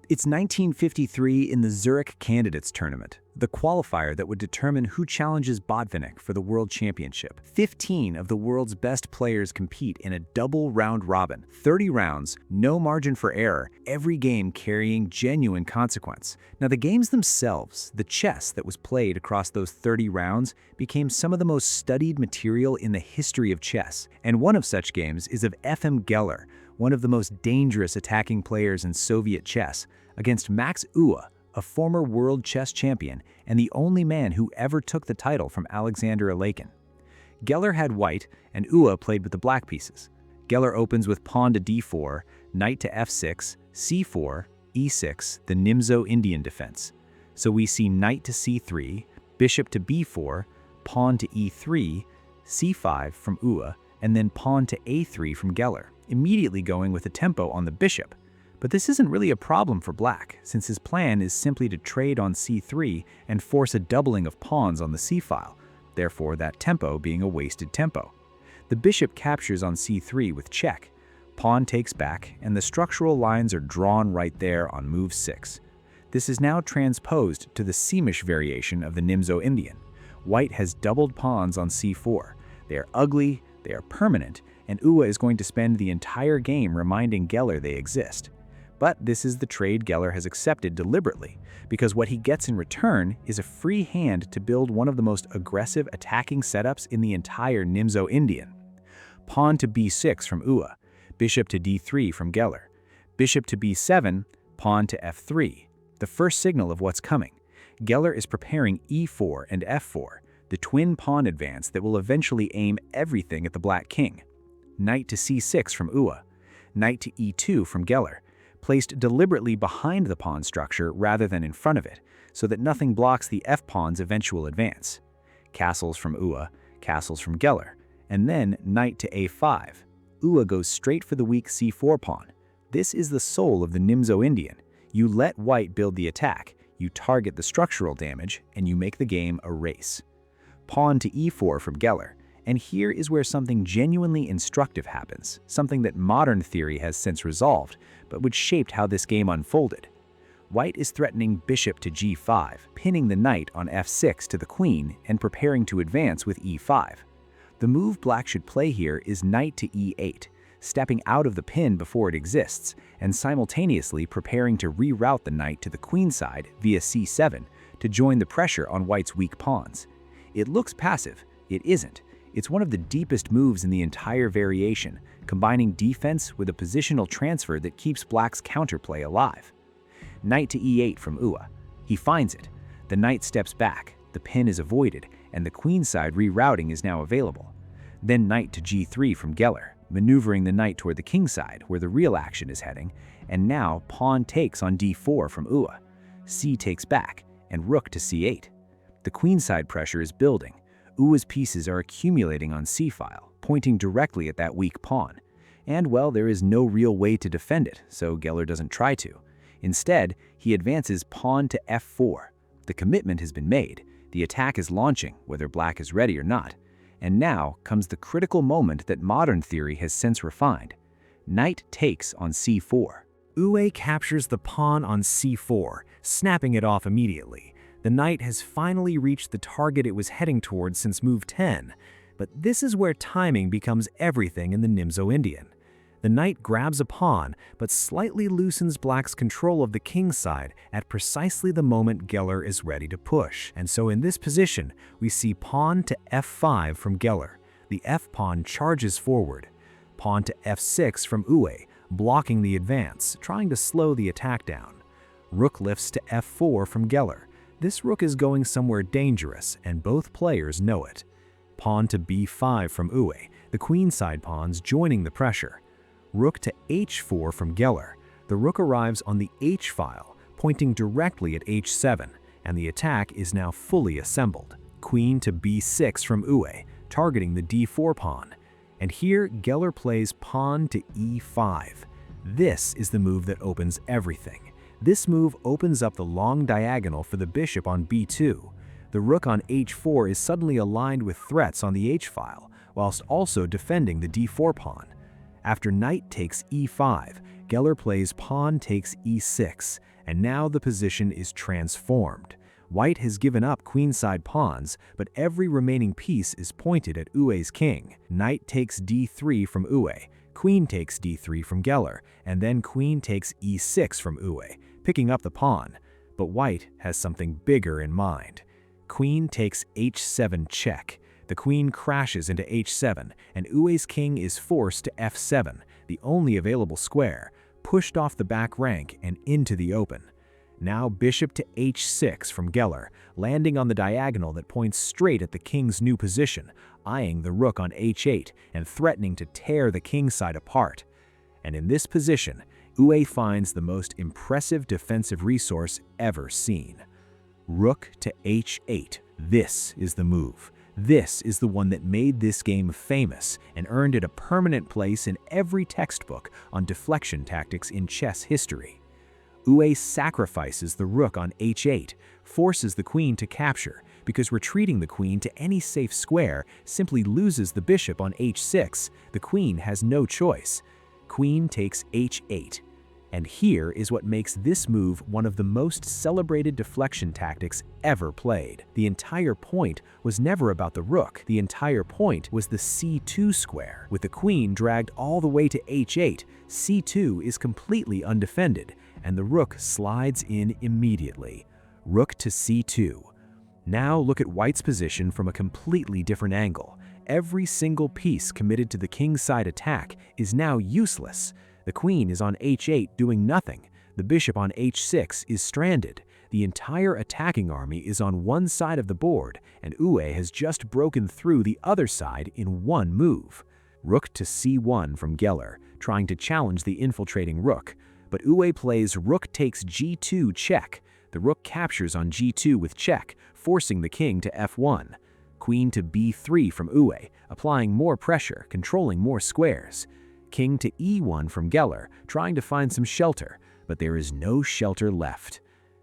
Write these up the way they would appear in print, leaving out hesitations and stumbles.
It's 1953 in the Zurich Candidates tournament, the qualifier that would determine who challenges Botvinnik for the World Championship. 15 of the world's best players compete in a double round robin, 30 rounds, no margin for error, every game carrying genuine consequence. Now the games themselves, the chess that was played across those 30 rounds, became some of the most studied material in the history of chess. And one of such games is of Efim Geller, one of the most dangerous attacking players in Soviet chess, against Max Euwe, a former world chess champion and the only man who ever took the title from Alexander Alekhine. Geller had white, and Euwe played with the black pieces. Geller opens with pawn to d4, knight to f6, c4, e6, the Nimzo-Indian defense. So we see knight to c3, bishop to b4, pawn to e3, c5 from Euwe, and then pawn to a3 from Geller, immediately going with a tempo on the bishop. But this isn't really a problem for black, since his plan is simply to trade on c3 and force a doubling of pawns on the c-file, therefore that tempo being a wasted tempo. The bishop captures on c3 with check, pawn takes back, and the structural lines are drawn right there on move 6. This is now transposed to the Semish variation of the Nimzo-Indian. White has doubled pawns on c4. They are ugly, they are permanent, and Euwe is going to spend the entire game reminding Geller they exist. But this is the trade Geller has accepted deliberately, because what he gets in return is a free hand to build one of the most aggressive attacking setups in the entire Nimzo-Indian. Pawn to b6 from Euwe, bishop to d3 from Geller, bishop to b7, pawn to f3, the first signal of what's coming. Geller is preparing e4 and f4, the twin pawn advance that will eventually aim everything at the black king. Knight to c6 from Euwe, knight to e2 from Geller, placed deliberately behind the pawn structure rather than in front of it, so that nothing blocks the f-pawn's eventual advance. Castles from Euwe, castles from Geller, and then knight to a5. Euwe goes straight for the weak c4 pawn. This is the soul of the Nimzo-Indian. You let white build the attack, you target the structural damage, and you make the game a race. Pawn to e4 from Geller. And here is where something genuinely instructive happens, something that modern theory has since resolved, but which shaped how this game unfolded. White is threatening bishop to g5, pinning the knight on f6 to the queen and preparing to advance with e5. The move black should play here is knight to e8, stepping out of the pin before it exists, and simultaneously preparing to reroute the knight to the queen side via c7 to join the pressure on white's weak pawns. It looks passive. It isn't. It's one of the deepest moves in the entire variation, combining defense with a positional transfer that keeps black's counterplay alive. Knight to e8 from Euwe. He finds it. The knight steps back, the pin is avoided, and the queenside rerouting is now available. Then knight to g3 from Geller, maneuvering the knight toward the kingside where the real action is heading, and now pawn takes on d4 from Euwe. C takes back, and rook to c8. The queenside pressure is building. Euwe's pieces are accumulating on c-file, pointing directly at that weak pawn. And well, there is no real way to defend it, so Geller doesn't try to. Instead, he advances pawn to f4. The commitment has been made. The attack is launching, whether black is ready or not. And now comes the critical moment that modern theory has since refined. Knight takes on c4. Euwe captures the pawn on c4, snapping it off immediately. The knight has finally reached the target it was heading towards since move 10, but this is where timing becomes everything in the Nimzo-Indian. The knight grabs a pawn, but slightly loosens black's control of the king side at precisely the moment Geller is ready to push. And so in this position, we see pawn to f5 from Geller. The f-pawn charges forward. Pawn to f6 from Euwe, blocking the advance, trying to slow the attack down. Rook lifts to f4 from Geller. This rook is going somewhere dangerous, and both players know it. Pawn to b5 from Euwe, the queenside pawns joining the pressure. Rook to h4 from Geller. The rook arrives on the h-file, pointing directly at h7, and the attack is now fully assembled. Queen to b6 from Euwe, targeting the d4 pawn. And here, Geller plays pawn to e5. This is the move that opens everything. This move opens up the long diagonal for the bishop on b2. The rook on h4 is suddenly aligned with threats on the h-file, whilst also defending the d4 pawn. After knight takes e5, Geller plays pawn takes e6, and now the position is transformed. White has given up queenside pawns, but every remaining piece is pointed at Euwe's king. Knight takes d3 from Euwe, queen takes d3 from Geller, and then queen takes e6 from Euwe, picking up the pawn. But white has something bigger in mind. Queen takes h7 check. The queen crashes into h7, and Euwe's king is forced to f7, the only available square, pushed off the back rank and into the open. Now bishop to h6 from Geller, landing on the diagonal that points straight at the king's new position, eyeing the rook on h8 and threatening to tear the king side apart. And in this position, Euwe finds the most impressive defensive resource ever seen. Rook to h8. This is the move. This is the one that made this game famous and earned it a permanent place in every textbook on deflection tactics in chess history. Euwe sacrifices the rook on h8, forces the queen to capture, because retreating the queen to any safe square simply loses the bishop on h6. The queen has no choice. Queen takes h8. And here is what makes this move one of the most celebrated deflection tactics ever played. The entire point was never about the rook. The entire point was the c2 square. With the queen dragged all the way to h8, c2 is completely undefended, and the rook slides in immediately. Rook to c2. Now look at white's position from a completely different angle. Every single piece committed to the kingside attack is now useless. The queen is on h8 doing nothing. The bishop on h6 is stranded. The entire attacking army is on one side of the board, and Euwe has just broken through the other side in one move. Rook to c1 from Geller, trying to challenge the infiltrating rook. But Euwe plays rook takes g2 check. The rook captures on g2 with check, forcing the king to f1. Queen to b3 from Euwe, applying more pressure, controlling more squares. King to e1 from Geller, trying to find some shelter, but there is no shelter left.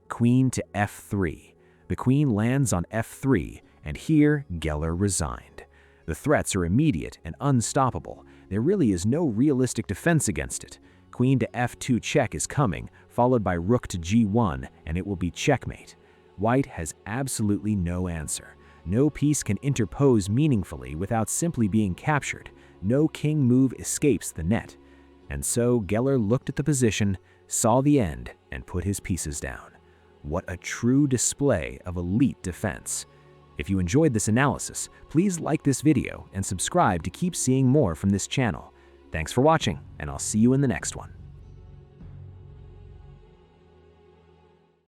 Queen to f3. The queen lands on f3, and here Geller resigned. The threats are immediate and unstoppable. There really is no realistic defense against it. Queen to f2 check is coming, followed by rook to g1, and it will be checkmate. White has absolutely no answer. No piece can interpose meaningfully without simply being captured. No king move escapes the net. And so Geller looked at the position, saw the end, and put his pieces down. What a true display of elite defense. If you enjoyed this analysis, please like this video and subscribe to keep seeing more from this channel. Thanks for watching, and I'll see you in the next one.